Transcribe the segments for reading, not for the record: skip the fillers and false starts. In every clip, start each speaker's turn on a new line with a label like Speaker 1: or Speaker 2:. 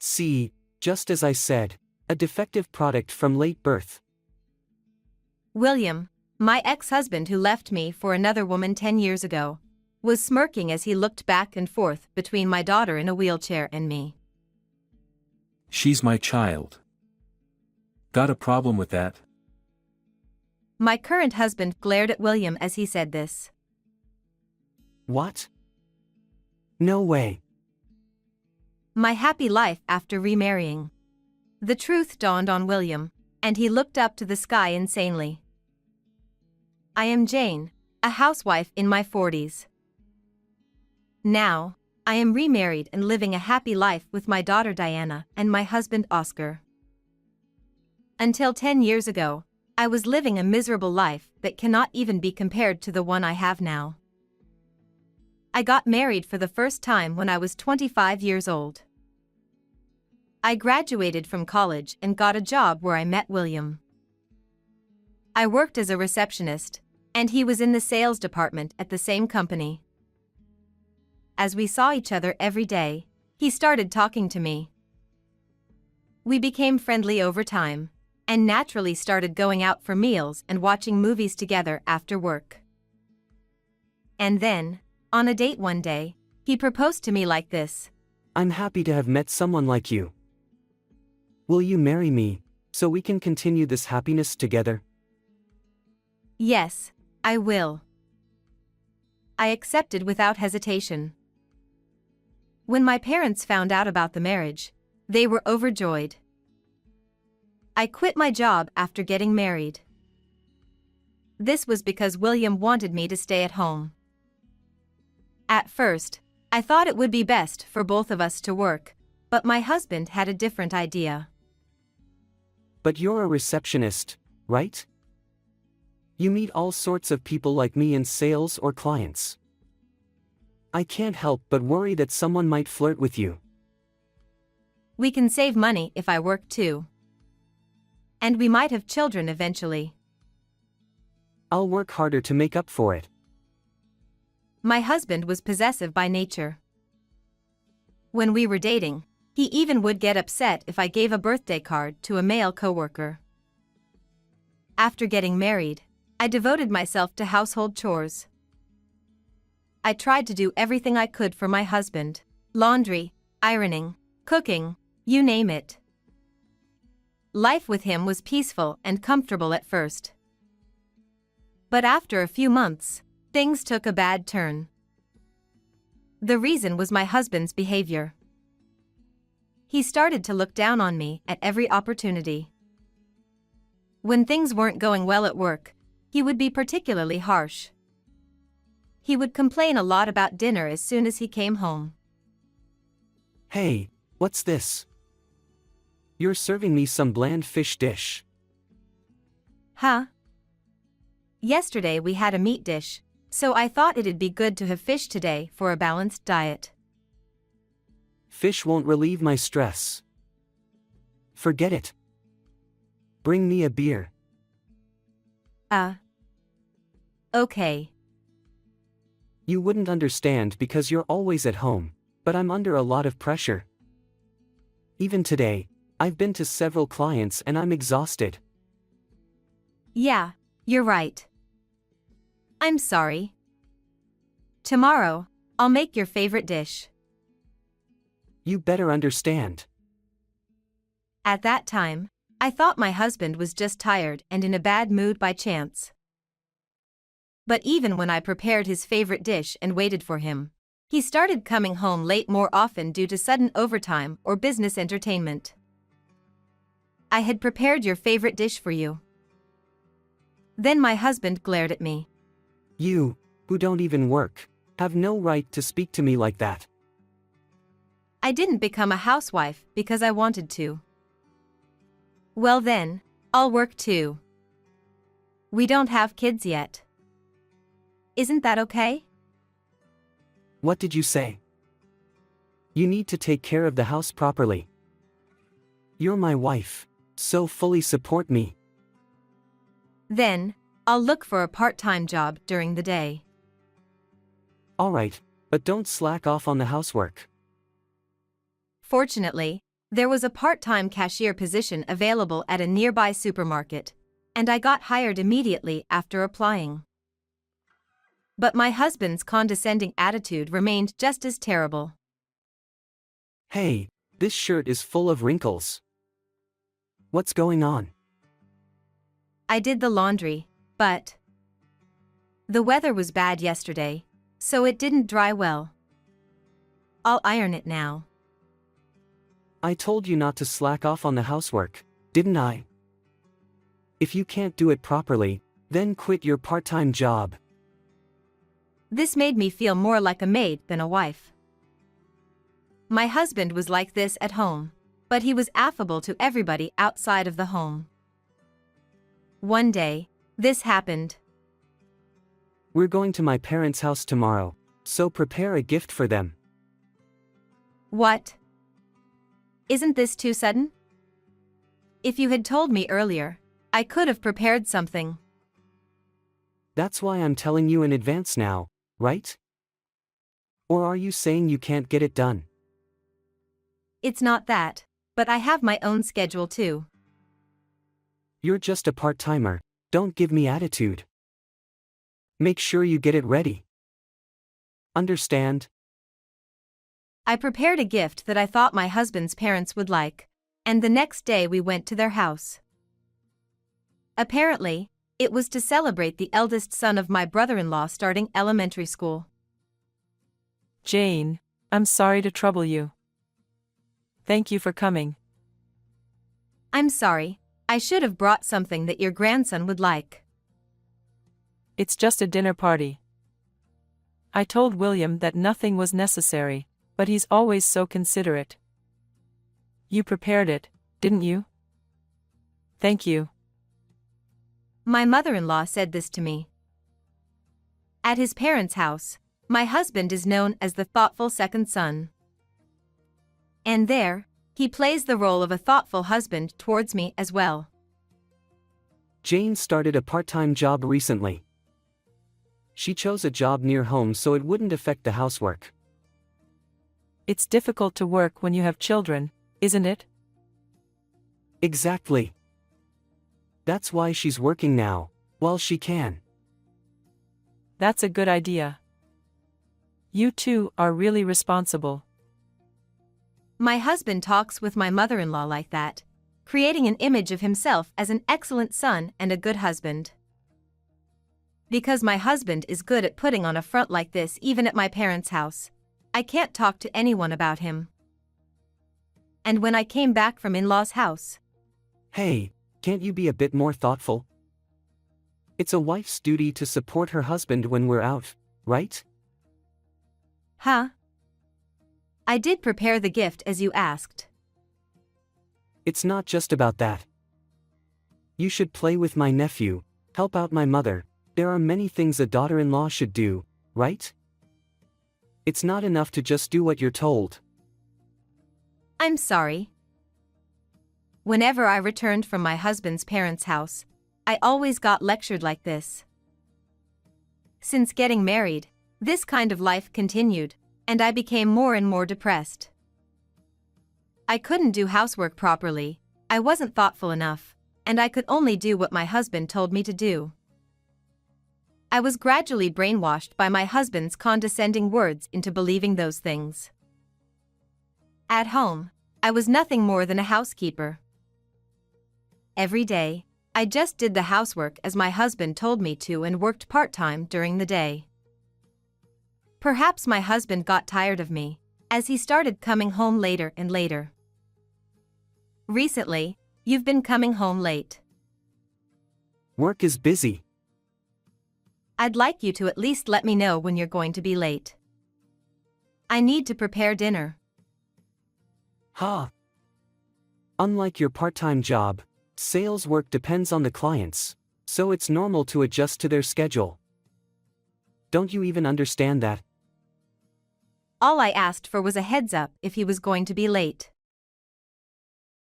Speaker 1: See, just as I said, a defective product from late birth.
Speaker 2: William, my ex-husband who left me for another woman 10 years ago, was smirking as he looked back and forth between my daughter in a wheelchair and me.
Speaker 3: She's my child. Got a problem with that?
Speaker 2: My current husband glared at William as he said this.
Speaker 1: What? No way.
Speaker 2: My happy life after remarrying. The truth dawned on William, and he looked up to the sky insanely. I am Jane, a housewife in my 40s. Now, I am remarried and living a happy life with my daughter Diana and my husband Oscar. Until 10 years ago, I was living a miserable life that cannot even be compared to the one I have now. I got married for the first time when I was 25 years old. I graduated from college and got a job where I met William. I worked as a receptionist, and he was in the sales department at the same company. As we saw each other every day, he started talking to me. We became friendly over time, and naturally started going out for meals and watching movies together after work. And then, on a date one day, he proposed to me like this.
Speaker 1: I'm happy to have met someone like you. Will you marry me, so we can continue this happiness together?
Speaker 2: Yes, I will. I accepted without hesitation. When my parents found out about the marriage, they were overjoyed. I quit my job after getting married. This was because William wanted me to stay at home. At first, I thought it would be best for both of us to work, but my husband had a different idea.
Speaker 1: But you're a receptionist, right? You meet all sorts of people like me in sales or clients. I can't help but worry that someone might flirt with you.
Speaker 2: We can save money if I work too. And we might have children eventually.
Speaker 1: I'll work harder to make up for it.
Speaker 2: My husband was possessive by nature. When we were dating, he even would get upset if I gave a birthday card to a male coworker. After getting married, I devoted myself to household chores. I tried to do everything I could for my husband: laundry, ironing, cooking, you name it. Life with him was peaceful and comfortable at first. But after a few months, things took a bad turn. The reason was my husband's behavior. He started to look down on me at every opportunity. When things weren't going well at work, he would be particularly harsh. He would complain a lot about dinner as soon as he came home.
Speaker 1: Hey, what's this? You're serving me some bland fish dish.
Speaker 2: Huh? Yesterday we had a meat dish, so I thought it'd be good to have fish today for a balanced diet.
Speaker 1: Fish won't relieve my stress. Forget it. Bring me a beer.
Speaker 2: Okay.
Speaker 1: You wouldn't understand because you're always at home, but I'm under a lot of pressure. Even today, I've been to several clients and I'm exhausted.
Speaker 2: Yeah, you're right. I'm sorry. Tomorrow, I'll make your favorite dish.
Speaker 1: You better understand.
Speaker 2: At that time, I thought my husband was just tired and in a bad mood by chance. But even when I prepared his favorite dish and waited for him, he started coming home late more often due to sudden overtime or business entertainment. I had prepared your favorite dish for you. Then my husband glared at me.
Speaker 1: You, who don't even work, have no right to speak to me like that.
Speaker 2: I didn't become a housewife because I wanted to. Well then, I'll work too. We don't have kids yet. Isn't that okay?
Speaker 1: What did you say? You need to take care of the house properly. You're my wife, so fully support me.
Speaker 2: Then, I'll look for a part-time job during the day.
Speaker 1: Alright, but don't slack off on the housework.
Speaker 2: Fortunately, There was a part-time cashier position available at a nearby supermarket, and I got hired immediately after applying. But my husband's condescending attitude remained just as terrible.
Speaker 1: Hey, this shirt is full of wrinkles. What's going on?
Speaker 2: I did the laundry, but the weather was bad yesterday, so it didn't dry well. I'll iron it now.
Speaker 1: I told you not to slack off on the housework, didn't I? If you can't do it properly, then quit your part-time job.
Speaker 2: This made me feel more like a maid than a wife. My husband was like this at home, but he was affable to everybody outside of the home. One day, this happened.
Speaker 1: We're going to my parents' house tomorrow, so prepare a gift for them.
Speaker 2: What? Isn't this too sudden? If you had told me earlier, I could have prepared something.
Speaker 1: That's why I'm telling you in advance now, right? Or are you saying you can't get it done?
Speaker 2: It's not that, but I have my own schedule too.
Speaker 1: You're just a part-timer, don't give me attitude. Make sure you get it ready. Understand?
Speaker 2: I prepared a gift that I thought my husband's parents would like, and the next day we went to their house. Apparently, it was to celebrate the eldest son of my brother-in-law starting elementary school.
Speaker 4: Jane, I'm sorry to trouble you. Thank you for coming.
Speaker 2: I'm sorry, I should have brought something that your grandson would like.
Speaker 4: It's just a dinner party. I told William that nothing was necessary, but he's always so considerate. You prepared it, didn't you? Thank you.
Speaker 2: My mother-in-law said this to me. At his parents' house, my husband is known as the thoughtful second son. And there, he plays the role of a thoughtful husband towards me as well.
Speaker 1: Jane started a part-time job recently. She chose a job near home so it wouldn't affect the housework.
Speaker 4: It's difficult to work when you have children, isn't it?
Speaker 1: Exactly. That's why she's working now, while she can.
Speaker 4: That's a good idea. You two are really responsible.
Speaker 2: My husband talks with my mother-in-law like that, creating an image of himself as an excellent son and a good husband. Because my husband is good at putting on a front like this even at my parents' house, I can't talk to anyone about him. And when I came back from in-law's house,
Speaker 1: Hey, can't you be a bit more thoughtful? It's a wife's duty to support her husband when we're out, right?
Speaker 2: huh? I did prepare the gift as you asked.
Speaker 1: It's not just about that. You should play with my nephew, help out my mother. There are many things a daughter-in-law should do, right? It's not enough to just do what you're told.
Speaker 2: I'm sorry. Whenever I returned from my husband's parents' house, I always got lectured like this. Since getting married, this kind of life continued, and I became more and more depressed. I couldn't do housework properly, I wasn't thoughtful enough, and I could only do what my husband told me to do. I was gradually brainwashed by my husband's condescending words into believing those things. At home, I was nothing more than a housekeeper. Every day, I just did the housework as my husband told me to and worked part-time during the day. Perhaps my husband got tired of me, as he started coming home later and later. Recently, you've been coming home late.
Speaker 1: Work is busy.
Speaker 2: I'd like you to at least let me know when you're going to be late. I need to prepare dinner.
Speaker 1: Ha! Unlike your part-time job, sales work depends on the clients, so it's normal to adjust to their schedule. Don't you even understand that?
Speaker 2: All I asked for was a heads up if he was going to be late.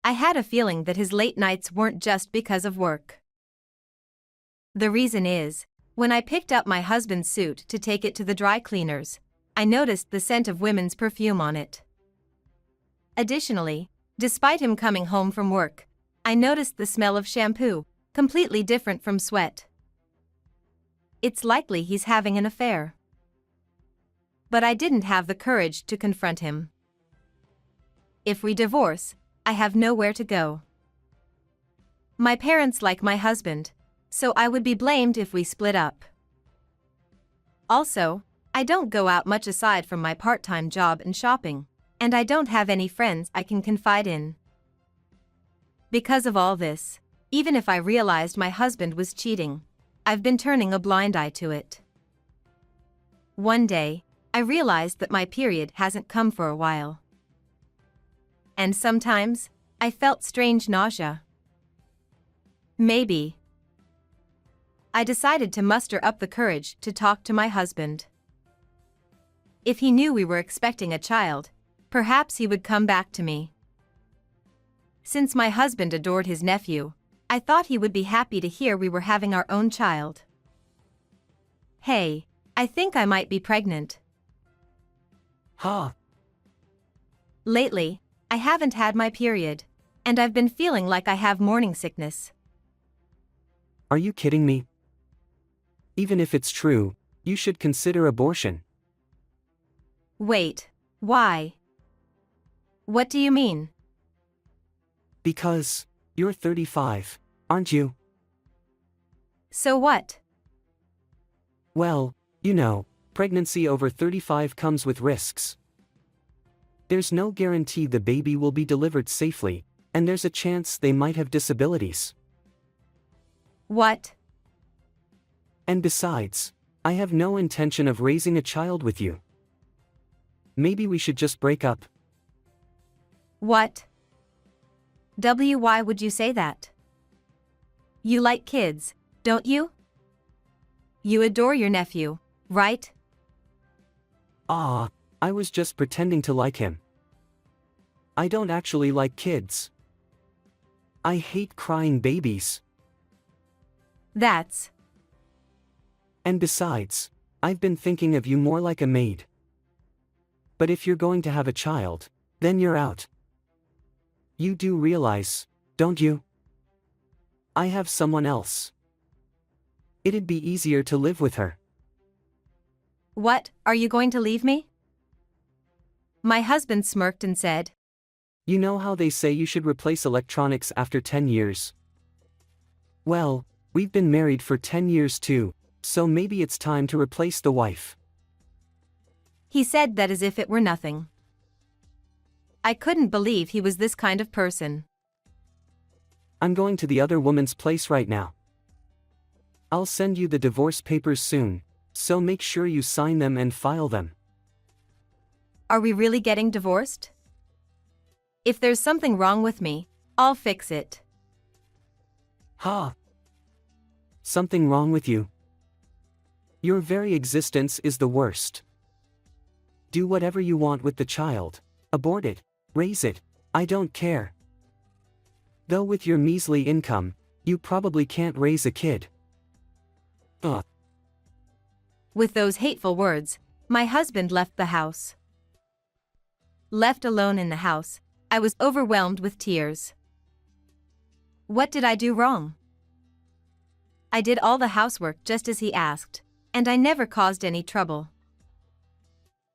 Speaker 2: I had a feeling that his late nights weren't just because of work. The reason is, when I picked up my husband's suit to take it to the dry cleaners, I noticed the scent of women's perfume on it. Additionally, Despite him coming home from work, I noticed the smell of shampoo, completely different from sweat. It's likely he's having an affair. But I didn't have the courage to confront him. If we divorce, I have nowhere to go. My parents like my husband, so I would be blamed if we split up. Also, I don't go out much aside from my part-time job and shopping, and I don't have any friends I can confide in. Because of all this, even if I realized my husband was cheating, I've been turning a blind eye to it. One day, I realized that my period hasn't come for a while. And sometimes, I felt strange nausea. Maybe. I decided to muster up the courage to talk to my husband. If he knew we were expecting a child, perhaps he would come back to me. Since my husband adored his nephew, I thought he would be happy to hear we were having our own child. Hey, I think I might be pregnant.
Speaker 1: Ha!
Speaker 2: Lately, I haven't had my period, and I've been feeling like I have morning sickness.
Speaker 1: Are you kidding me? Even if it's true, you should consider abortion.
Speaker 2: Wait, why? What do you mean?
Speaker 1: Because, you're 35, aren't you?
Speaker 2: So what?
Speaker 1: Well, you know, pregnancy over 35 comes with risks. There's no guarantee the baby will be delivered safely, and there's a chance they might have disabilities.
Speaker 2: What?
Speaker 1: And besides, I have no intention of raising a child with you. Maybe we should just break up.
Speaker 2: What? Why would you say that? You like kids, don't you? You adore your nephew, right?
Speaker 1: Ah, I was just pretending to like him. I don't actually like kids. I hate crying babies.
Speaker 2: That's.
Speaker 1: And besides, I've been thinking of you more like a maid. But if you're going to have a child, then you're out. You do realize, don't you? I have someone else. It'd be easier to live with her.
Speaker 2: What, are you going to leave me? My husband smirked and said,
Speaker 1: You know how they say you should replace electronics after 10 years? Well, we've been married for 10 years too, so maybe it's time to replace the wife.
Speaker 2: He said that as if it were nothing. I couldn't believe he was this kind of person.
Speaker 1: I'm going to the other woman's place right now. I'll send you the divorce papers soon, so make sure you sign them and file them.
Speaker 2: Are we really getting divorced? If there's something wrong with me, I'll fix it.
Speaker 1: Ha! Something wrong with you? Your very existence is the worst. Do whatever you want with the child. Abort it, raise it, I don't care. Though with your measly income, you probably can't raise a kid. Ugh.
Speaker 2: With those hateful words, my husband left the house. Left alone in the house, I was overwhelmed with tears. What did I do wrong? I did all the housework just as he asked, and I never caused any trouble.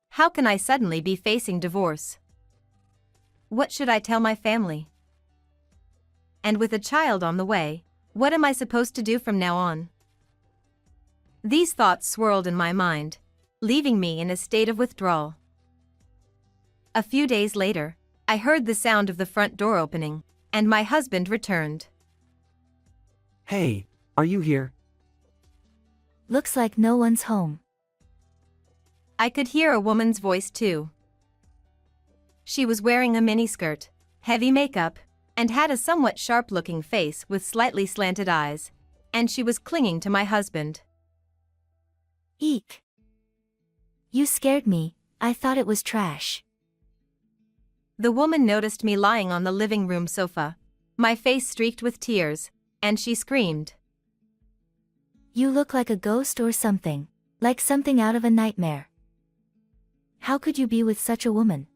Speaker 2: How can I suddenly be facing divorce? What should I tell my family? And with a child on the way, what am I supposed to do from now on? These thoughts swirled in my mind, leaving me in a state of withdrawal. A few days later, I heard the sound of the front door opening, and my husband returned.
Speaker 1: Hey, are you here?
Speaker 5: Looks like no one's home.
Speaker 2: I could hear a woman's voice too. She was wearing a miniskirt, heavy makeup, and had a somewhat sharp-looking face with slightly slanted eyes, and she was clinging to my husband.
Speaker 5: Eek. You scared me, I thought it was trash.
Speaker 2: The woman noticed me lying on the living room sofa, my face streaked with tears, and she screamed.
Speaker 5: You look like a ghost or something, like something out of a nightmare. How could you be with such a woman?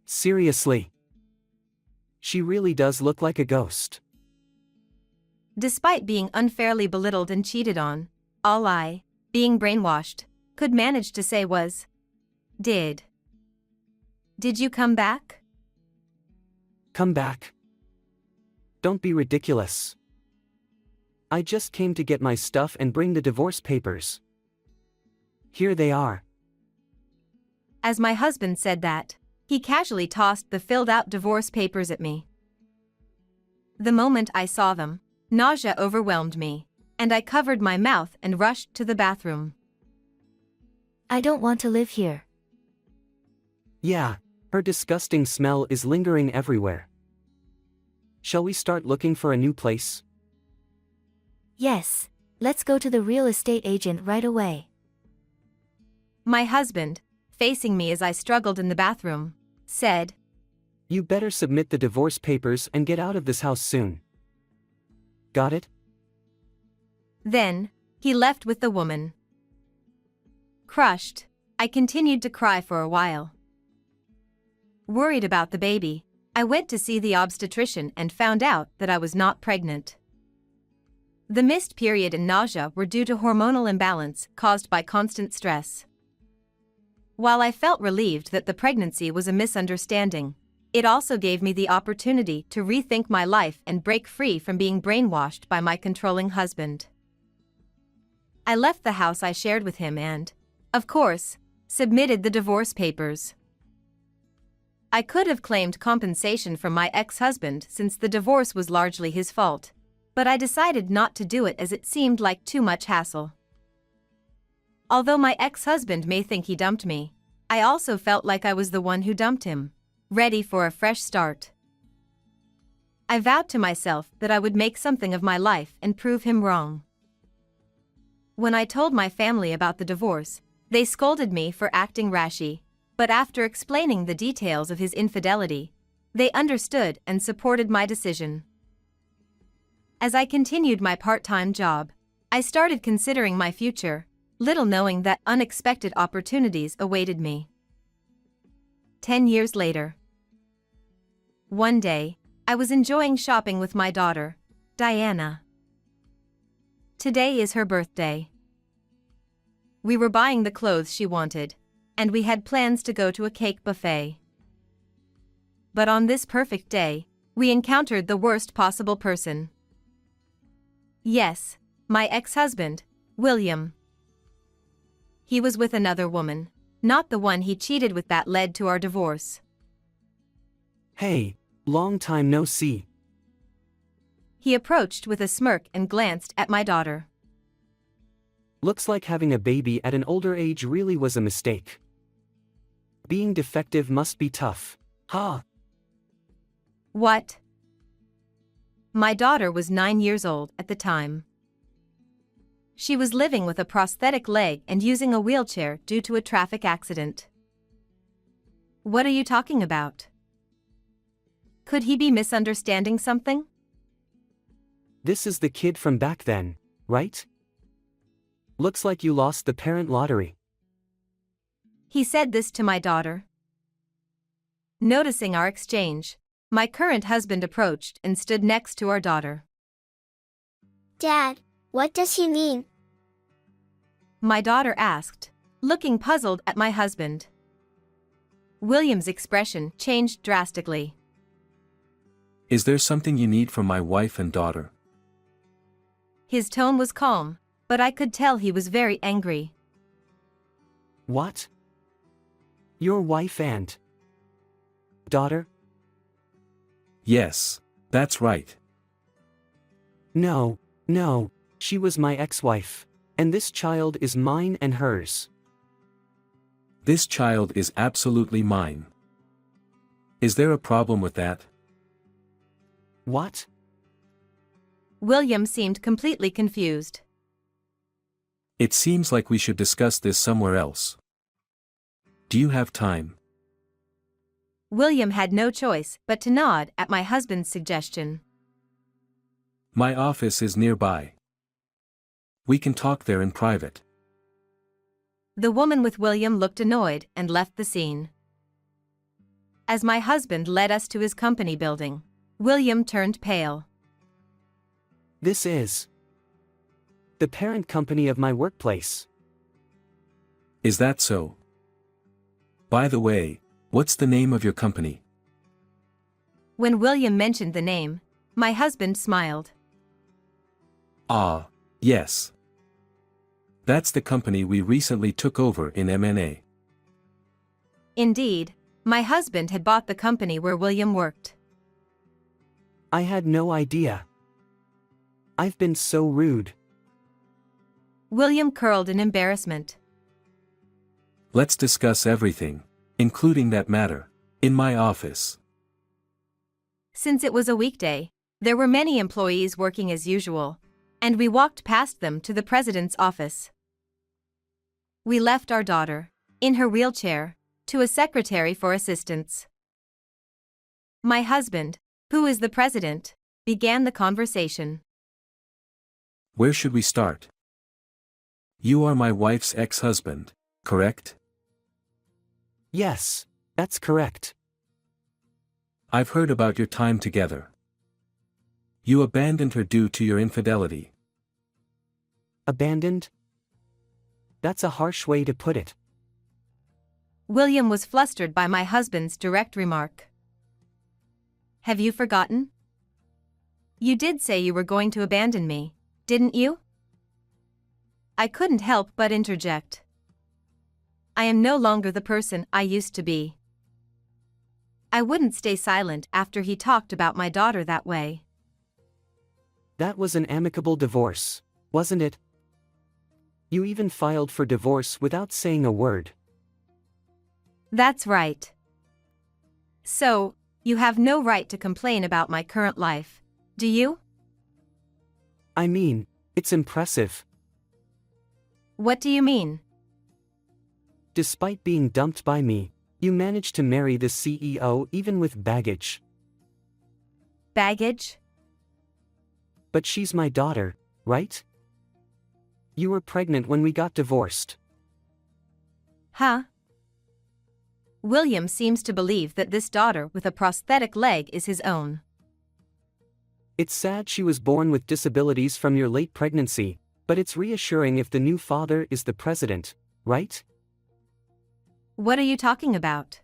Speaker 1: Seriously. She really does look like a ghost.
Speaker 2: Despite being unfairly belittled and cheated on, all I, being brainwashed, could manage to say was, Did you come back?
Speaker 1: Come back. Don't be ridiculous. I just came to get my stuff and bring the divorce papers. Here they are.
Speaker 2: As my husband said that, he casually tossed the filled-out divorce papers at me. The moment I saw them, nausea overwhelmed me, and I covered my mouth and rushed to the bathroom.
Speaker 5: I don't want to live here.
Speaker 1: Yeah, her disgusting smell is lingering everywhere. Shall we start looking for a new place?
Speaker 5: Yes, let's go to the real estate agent right away.
Speaker 2: My husband, facing me as I struggled in the bathroom, said,
Speaker 1: You better submit the divorce papers and get out of this house soon. Got it?
Speaker 2: Then, he left with the woman. Crushed, I continued to cry for a while. Worried about the baby, I went to see the obstetrician and found out that I was not pregnant. The missed period and nausea were due to hormonal imbalance caused by constant stress. While I felt relieved that the pregnancy was a misunderstanding, it also gave me the opportunity to rethink my life and break free from being brainwashed by my controlling husband. I left the house I shared with him and, of course, submitted the divorce papers. I could have claimed compensation from my ex-husband since the divorce was largely his fault, but I decided not to do it as it seemed like too much hassle. Although my ex-husband may think he dumped me, I also felt like I was the one who dumped him, ready for a fresh start. I vowed to myself that I would make something of my life and prove him wrong. When I told my family about the divorce, they scolded me for acting rashy, but after explaining the details of his infidelity, they understood and supported my decision. As I continued my part-time job, I started considering my future, little knowing that unexpected opportunities awaited me. 10 years later. One day, I was enjoying shopping with my daughter, Diana. Today is her birthday. We were buying the clothes she wanted, and we had plans to go to a cake buffet. But on this perfect day, we encountered the worst possible person. Yes, my ex-husband, William. He was with another woman, not the one he cheated with that led to our divorce.
Speaker 1: Hey, long time no see.
Speaker 2: He approached with a smirk and glanced at my daughter.
Speaker 1: Looks like having a baby at an older age really was a mistake. Being defective must be tough. Ha!
Speaker 2: What? My daughter was 9 years old at the time. She was living with a prosthetic leg and using a wheelchair due to a traffic accident. What are you talking about? Could he be misunderstanding something?
Speaker 1: This is the kid from back then, right? Looks like you lost the parent lottery.
Speaker 2: He said this to my daughter. Noticing our exchange, my current husband approached and stood next to our daughter.
Speaker 6: Dad, what does he mean?
Speaker 2: My daughter asked, looking puzzled at my husband. William's expression changed drastically.
Speaker 3: Is there something you need from my wife and daughter?
Speaker 2: His tone was calm, but I could tell he was very angry.
Speaker 1: What? Your wife and daughter?
Speaker 3: Yes, that's right.
Speaker 1: No, she was my ex-wife. And this child is mine and hers.
Speaker 3: This child is absolutely mine. Is there a problem with that?
Speaker 1: What?
Speaker 2: William seemed completely confused.
Speaker 3: It seems like we should discuss this somewhere else. Do you have time?
Speaker 2: William had no choice but to nod at my husband's suggestion.
Speaker 3: My office is nearby. We can talk there in private.
Speaker 2: The woman with William looked annoyed and left the scene. As my husband led us to his company building, William turned pale.
Speaker 1: This is the parent company of my workplace.
Speaker 3: Is that so? By the way, what's the name of your company?
Speaker 2: When William mentioned the name, my husband smiled.
Speaker 3: Ah, yes. That's the company we recently took over in M&A.
Speaker 2: Indeed, my husband had bought the company where William worked.
Speaker 1: I had no idea. I've been so rude.
Speaker 2: William curled in embarrassment.
Speaker 3: Let's discuss everything, including that matter, in my office.
Speaker 2: Since it was a weekday, there were many employees working as usual, and we walked past them to the president's office. We left our daughter, in her wheelchair, to a secretary for assistance. My husband, who is the president, began the conversation.
Speaker 3: Where should we start? You are my wife's ex-husband, correct?
Speaker 1: Yes, that's correct.
Speaker 3: I've heard about your time together. You abandoned her due to your infidelity.
Speaker 1: Abandoned? That's a harsh way to put it.
Speaker 2: William was flustered by my husband's direct remark. Have you forgotten? You did say you were going to abandon me, didn't you? I couldn't help but interject. I am no longer the person I used to be. I wouldn't stay silent after he talked about my daughter that way.
Speaker 1: That was an amicable divorce, wasn't it? You even filed for divorce without saying a word.
Speaker 2: That's right. So, you have no right to complain about my current life, do you?
Speaker 1: I mean, it's impressive.
Speaker 2: What do you mean?
Speaker 1: Despite being dumped by me, you managed to marry the CEO even with baggage.
Speaker 2: Baggage?
Speaker 1: But she's my daughter, right? You were pregnant when we got divorced.
Speaker 2: Huh? William seems to believe that this daughter with a prosthetic leg is his own.
Speaker 1: It's sad she was born with disabilities from your late pregnancy, but it's reassuring if the new father is the president, right?
Speaker 2: What are you talking about?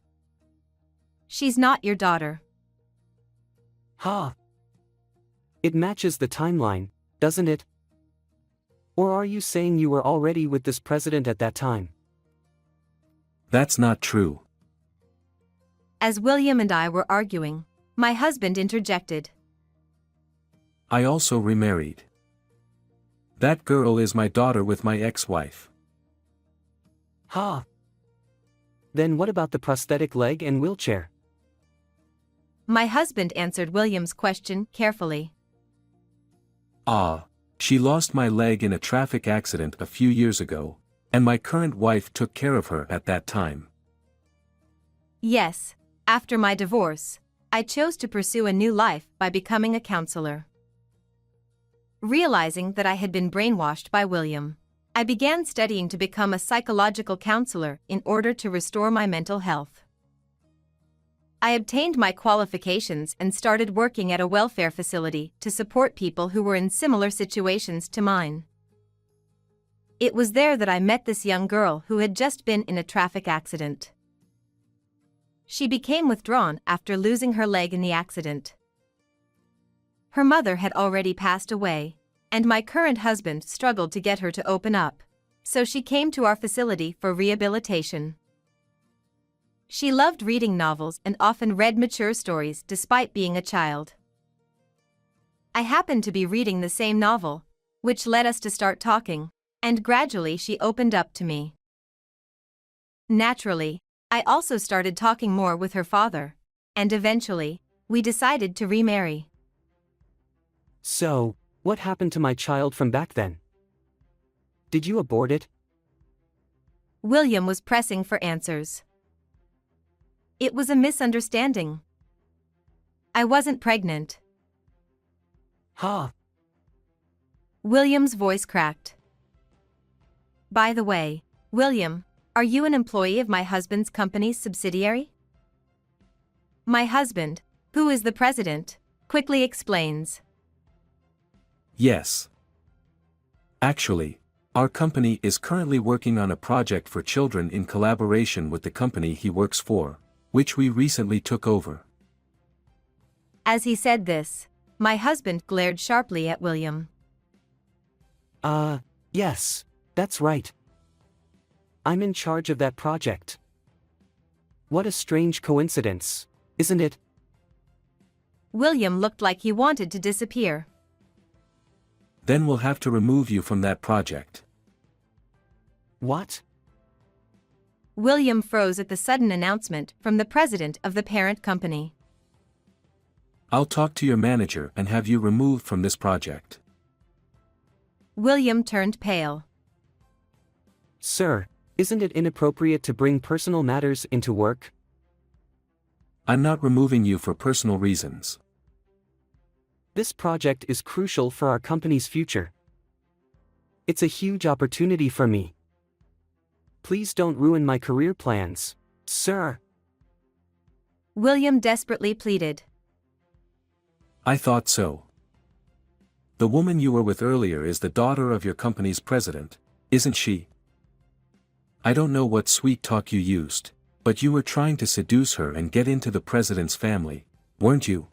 Speaker 2: She's not your daughter.
Speaker 1: Ha! It matches the timeline, doesn't it? Or are you saying you were already with this president at that time?
Speaker 3: That's not true.
Speaker 2: As William and I were arguing, my husband interjected.
Speaker 3: I also remarried. That girl is my daughter with my ex-wife.
Speaker 1: Ha! Then what about the prosthetic leg and wheelchair?
Speaker 2: My husband answered William's question carefully.
Speaker 3: Ah, she lost my leg in a traffic accident a few years ago, and my current wife took care of her at that time.
Speaker 2: Yes, after my divorce, I chose to pursue a new life by becoming a counselor. Realizing that I had been brainwashed by William, I began studying to become a psychological counselor in order to restore my mental health. I obtained my qualifications and started working at a welfare facility to support people who were in similar situations to mine. It was there that I met this young girl who had just been in a traffic accident. She became withdrawn after losing her leg in the accident. Her mother had already passed away, and my current husband struggled to get her to open up, so she came to our facility for rehabilitation. She loved reading novels and often read mature stories despite being a child. I happened to be reading the same novel, which led us to start talking, and gradually she opened up to me. Naturally, I also started talking more with her father, and eventually, we decided to remarry.
Speaker 1: So, what happened to my child from back then? Did you abort it?
Speaker 2: William was pressing for answers. It was a misunderstanding. I wasn't pregnant.
Speaker 1: Ha!
Speaker 2: William's voice cracked. By the way, William, are you an employee of my husband's company's subsidiary? My husband, who is the president, quickly explains.
Speaker 3: Yes. Actually, our company is currently working on a project for children in collaboration with the company he works for, which we recently took over.
Speaker 2: As he said this, my husband glared sharply at William.
Speaker 1: Yes, that's right. I'm in charge of that project. What a strange coincidence, isn't it?
Speaker 2: William looked like he wanted to disappear.
Speaker 3: Then we'll have to remove you from that project.
Speaker 1: What?
Speaker 2: William froze at the sudden announcement from the president of the parent company.
Speaker 3: I'll talk to your manager and have you removed from this project.
Speaker 2: William turned pale.
Speaker 1: Sir, isn't it inappropriate to bring personal matters into work?
Speaker 3: I'm not removing you for personal reasons.
Speaker 1: This project is crucial for our company's future. It's a huge opportunity for me. Please don't ruin my career plans, sir.
Speaker 2: William desperately pleaded.
Speaker 3: I thought so. The woman you were with earlier is the daughter of your company's president, isn't she? I don't know what sweet talk you used, but you were trying to seduce her and get into the president's family, weren't you?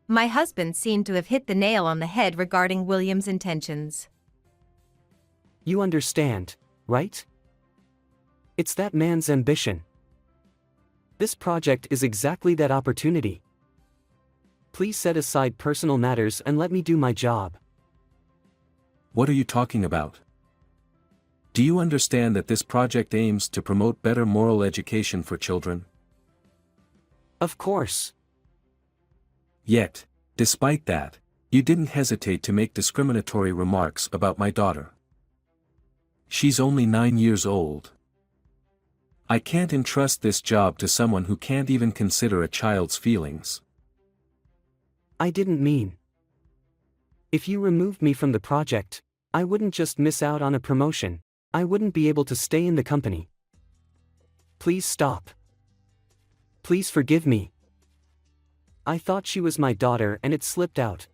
Speaker 2: My husband seemed to have hit the nail on the head regarding William's intentions.
Speaker 1: You understand, right? It's that man's ambition. This project is exactly that opportunity. Please set aside personal matters and let me do my job.
Speaker 3: What are you talking about? Do you understand that this project aims to promote better moral education for children?
Speaker 1: Of course.
Speaker 3: Yet, despite that, you didn't hesitate to make discriminatory remarks about my daughter. She's only 9 years old. I can't entrust this job to someone who can't even consider a child's feelings.
Speaker 1: I didn't mean. If you removed me from the project, I wouldn't just miss out on a promotion, I wouldn't be able to stay in the company. Please stop. Please forgive me. I thought she was my daughter and it slipped out.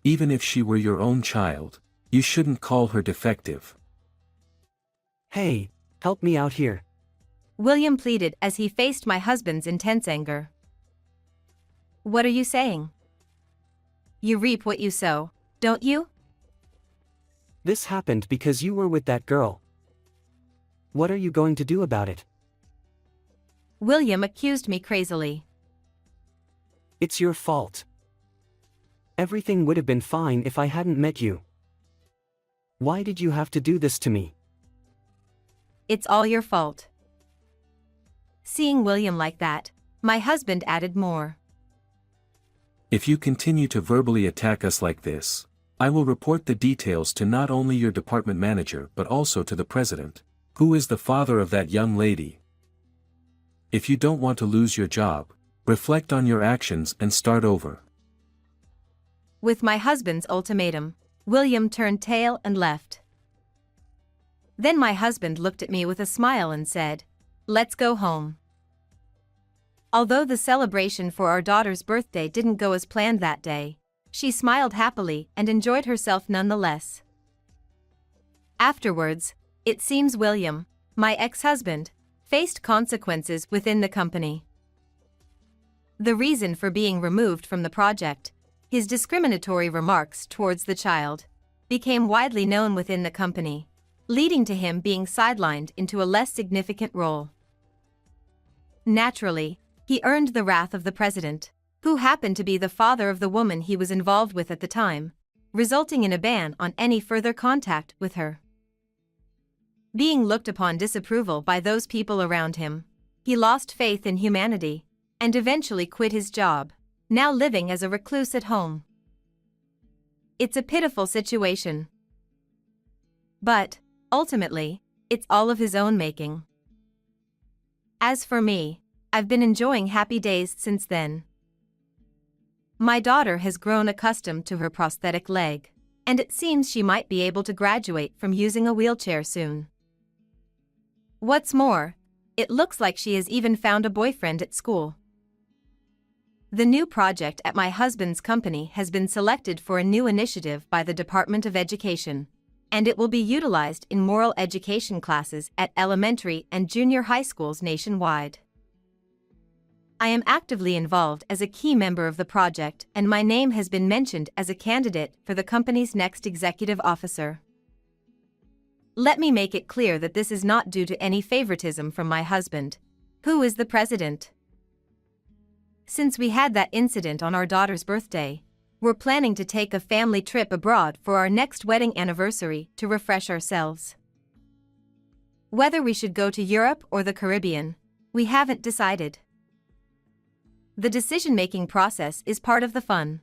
Speaker 3: Even if she were your own child, you shouldn't call her defective.
Speaker 1: Hey, help me out here.
Speaker 2: William pleaded as he faced my husband's intense anger. What are you saying? You reap what you sow, don't you?
Speaker 1: This happened because you were with that girl. What are you going to do about it?
Speaker 2: William accused me crazily.
Speaker 1: It's your fault. Everything would have been fine if I hadn't met you. Why did you have to do this to me?
Speaker 2: It's all your fault. Seeing William like that, my husband added more.
Speaker 3: If you continue to verbally attack us like this, I will report the details to not only your department manager but also to the president, who is the father of that young lady. If you don't want to lose your job, reflect on your actions and start over.
Speaker 2: With my husband's ultimatum, William turned tail and left. Then my husband looked at me with a smile and said, "Let's go home." Although the celebration for our daughter's birthday didn't go as planned that day, she smiled happily and enjoyed herself nonetheless. Afterwards, it seems William, my ex-husband, faced consequences within the company. The reason for being removed from the project, his discriminatory remarks towards the child, became widely known within the company, leading to him being sidelined into a less significant role. Naturally, he earned the wrath of the president, who happened to be the father of the woman he was involved with at the time, resulting in a ban on any further contact with her. Being looked upon disapproval by those people around him, he lost faith in humanity, and eventually quit his job, now living as a recluse at home. It's a pitiful situation. But, ultimately, it's all of his own making. As for me, I've been enjoying happy days since then. My daughter has grown accustomed to her prosthetic leg, and it seems she might be able to graduate from using a wheelchair soon. What's more, it looks like she has even found a boyfriend at school. The new project at my husband's company has been selected for a new initiative by the Department of Education, and it will be utilized in moral education classes at elementary and junior high schools nationwide. I am actively involved as a key member of the project, and my name has been mentioned as a candidate for the company's next executive officer. Let me make it clear that this is not due to any favoritism from my husband, who is the president. Since we had that incident on our daughter's birthday, we're planning to take a family trip abroad for our next wedding anniversary to refresh ourselves. Whether we should go to Europe or the Caribbean, we haven't decided. The decision-making process is part of the fun.